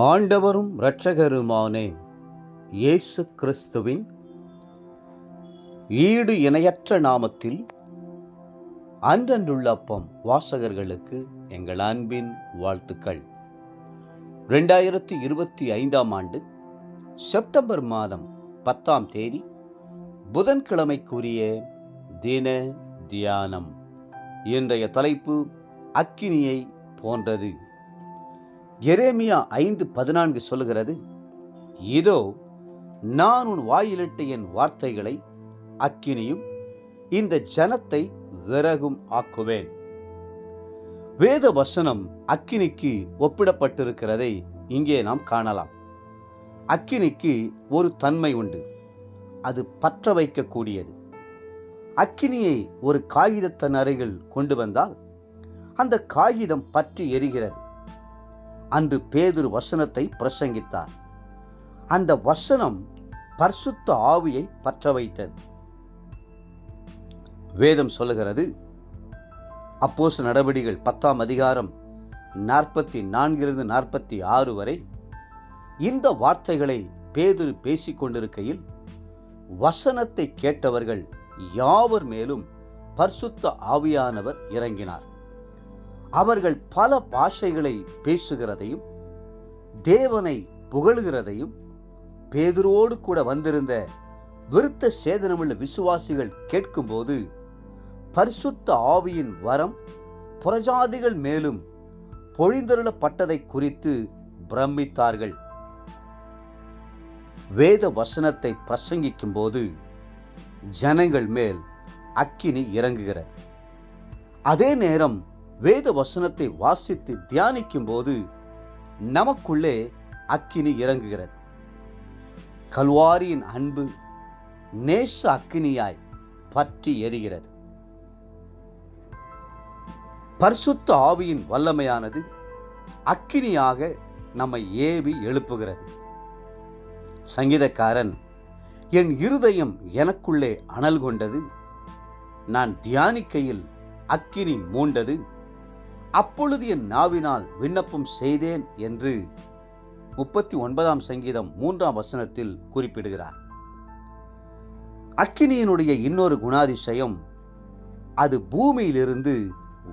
ஆண்டவரும் இரட்சகருமானே இயேசு கிறிஸ்துவின் ஈடு இணையற்ற நாமத்தில் அன்றன்றுள்ள அப்பம் வாசகர்களுக்கு எங்கள் அன்பின் வாழ்த்துக்கள். 2025 ஆண்டு செப்டம்பர் மாதம் 10ஆம் தேதி புதன்கிழமைக்குரிய தின தியானம். இன்றைய தலைப்பு அக்கினியை போன்றது. எரேமியா 5:14 சொல்லுகிறது, இதோ நான் உன் வாயிலிட்ட என் வார்த்தைகளை அக்கினியும் இந்த ஜனத்தை விறகும் ஆக்குவேன். வேத வசனம் அக்கினிக்கு ஒப்பிடப்பட்டிருக்கிறதை இங்கே நாம் காணலாம். அக்கினிக்கு ஒரு தன்மை உண்டு, அது பற்ற வைக்கக்கூடியது. அக்கினியை ஒரு காகிதத்தின் அருகில் கொண்டு வந்தால் அந்த காகிதம் பற்றி எரிகிறது. அன்று பேதுரு வசனத்தை பிரசங்கித்தார். அந்த வசனம் பரிசுத்த ஆவியை பற்ற வைத்தது. வேதம் சொல்லுகிறது, அப்போஸ்தலர் நடவடிக்கைகள் 10ஆம் அதிகாரம் 44-46 வரை இந்த வார்த்தைகளை பேதுரு பேசிக் கொண்டிருக்கையில் வசனத்தை கேட்டவர்கள் யாவர் மேலும் பரிசுத்த ஆவியானவர் இறங்கினார். அவர்கள் பல பாஷைகளை பேசுகிறதையும் தேவனை புகழுகிறதையும் பேதுருவோடு கூட வந்திருந்த விருத்த சேதனமுள்ள விசுவாசிகள் கேட்கும்போது பரிசுத்த ஆவியின் வரம் புறஜாதிகள் மேலும் பொழிந்தருளப்பட்டதை குறித்து பிரமித்தார்கள். வேத வசனத்தை பிரசங்கிக்கும் போது ஜனங்கள் மேல் அக்கினி இறங்குகிறது. அதே நேரம் வேத வசனத்தை வாசித்து தியானிக்கும் போது நமக்குள்ளே அக்கினி இறங்குகிறது. கல்வாரியின் அன்பு நேச அக்கினியாய் பற்றி எரிகிறது. பரிசுத்த ஆவியின் வல்லமையானது அக்கினியாக நம்மை ஏவி எழுப்புகிறது. சங்கீதக்காரன், என் இருதயம் எனக்குள்ளே அனல் கொண்டது, நான் தியானிக்கையில் அக்கினி மூண்டது, அப்பொழுது என் நாவினால் விண்ணப்பம் செய்தேன் என்று 39ஆம் சங்கீதம் 3ஆம் வசனத்தில் குறிப்பிடுகிறார். அக்கினியினுடைய இன்னொரு குணாதிசயம், அது பூமியிலிருந்து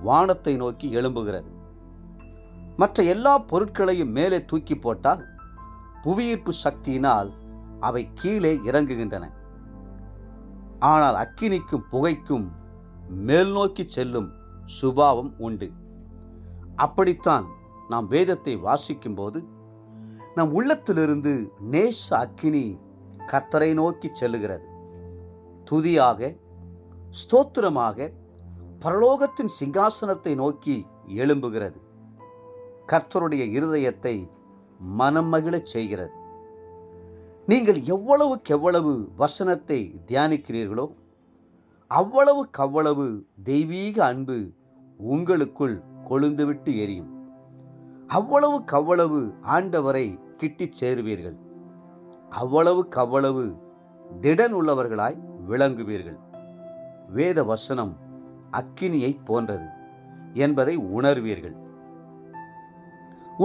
வானத்தை நோக்கி எழும்புகிறது. மற்ற எல்லா பொருட்களையும் மேலே தூக்கி போட்டால் புவியீர்ப்பு சக்தியினால் அவை கீழே இறங்குகின்றன. ஆனால் அக்கினிக்கும் புகைக்கும் மேல் நோக்கி செல்லும் சுபாவம் உண்டு. அப்படித்தான் நாம் வேதத்தை வாசிக்கும் போது நம் உள்ளத்திலிருந்து நேச அக்கினி கர்த்தரை நோக்கி செல்லுகிறது. துதியாக, ஸ்தோத்திரமாக பரலோகத்தின் சிங்காசனத்தை நோக்கி எழும்புகிறது. கர்த்தருடைய இருதயத்தை மனம் மகிழச் செய்கிறது. நீங்கள் எவ்வளவுக்கெவ்வளவு வசனத்தை தியானிக்கிறீர்களோ அவ்வளவுக்கவ்வளவு தெய்வீக அன்பு உங்களுக்குள் கொழுந்துவிட்டு எரியும். அவ்வளவுக்கவ்வளவு ஆண்டவரை கிட்டிச் சேருவீர்கள். அவ்வளவுக்கவ்வளவு திடன் உள்ளவர்களாய் விளங்குவீர்கள். வேத வசனம் அக்கினியை போன்றது என்பதை உணர்வீர்கள்.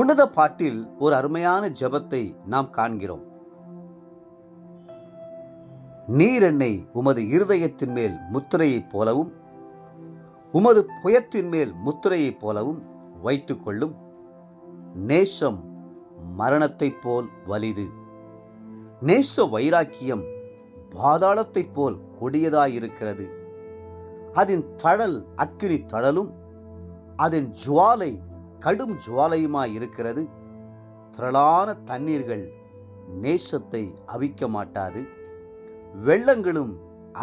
உன்னத பாட்டில் ஒரு அருமையான ஜெபத்தை நாம் காண்கிறோம். நீர் என்னை உமது இருதயத்தின் மேல் முத்திரையைப் போலவும் உமது புயத்தின் மேல் முத்திரையைப் போலவும் வைத்துக் கொள்ளும். நேசம் மரணத்தைப் போல் வலிது, நேச வைராக்கியம் பாதாளத்தைப் போல் கொடியதாயிருக்கிறது. அதன் தழல் அக்கினி தழலும் அதன் ஜுவாலை கடும் ஜுவாலையுமாயிருக்கிறது. திரளான தண்ணீர்கள் நேசத்தை அவிக்க மாட்டாது, வெள்ளங்களும்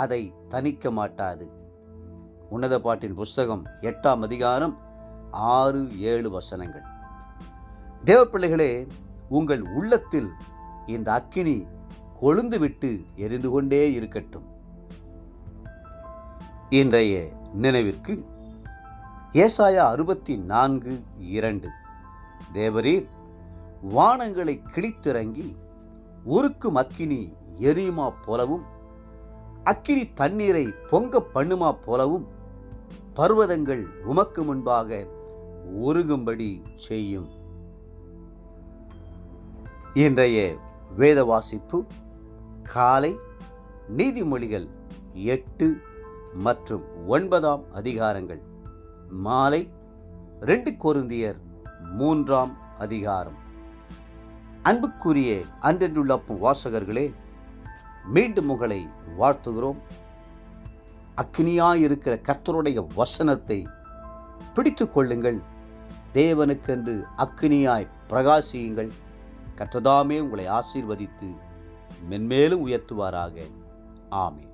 அதை தணிக்க மாட்டாது. உன்னத பாட்டின் புஸ்தகம் 8ஆம் அதிகாரம் 6-7 வசனங்கள். தேவப்பிள்ளைகளே, உங்கள் உள்ளத்தில் இந்த அக்கினி கொழுந்துவிட்டு எரிந்து கொண்டே இருக்கட்டும். இன்றைய நினைவிற்கு ஏசாயா 64:2, தேவரீர் வானங்களை கிழித்திறங்கி உருக்கும் அக்கினி எரியுமா போலவும் அக்கினி தண்ணீரை பொங்க பண்ணுமா போலவும் பர்வதங்கள் உமக்கு முன்பாக உருகும்படி செய்யும். இன்றைய வேத வாசிப்பு காலை நீதிமொழிகள் 8 மற்றும் 9 அதிகாரங்கள், மாலை 2 கொரிந்தியர் 3 அதிகாரம். அன்புக்குரிய அன்றென்றுள்ள வாசகர்களே, மீண்டும் உங்களை வாழ்த்துகிறோம். அக்கினியாயிருக்கிற கர்த்தருடைய வசனத்தை பிடித்து கொள்ளுங்கள். தேவனுக்கென்று அக்கினியாய் பிரகாசியுங்கள். கர்த்ததாமே உங்களை ஆசீர்வதித்து மென்மேலும் உயர்த்துவாராக. ஆமென்.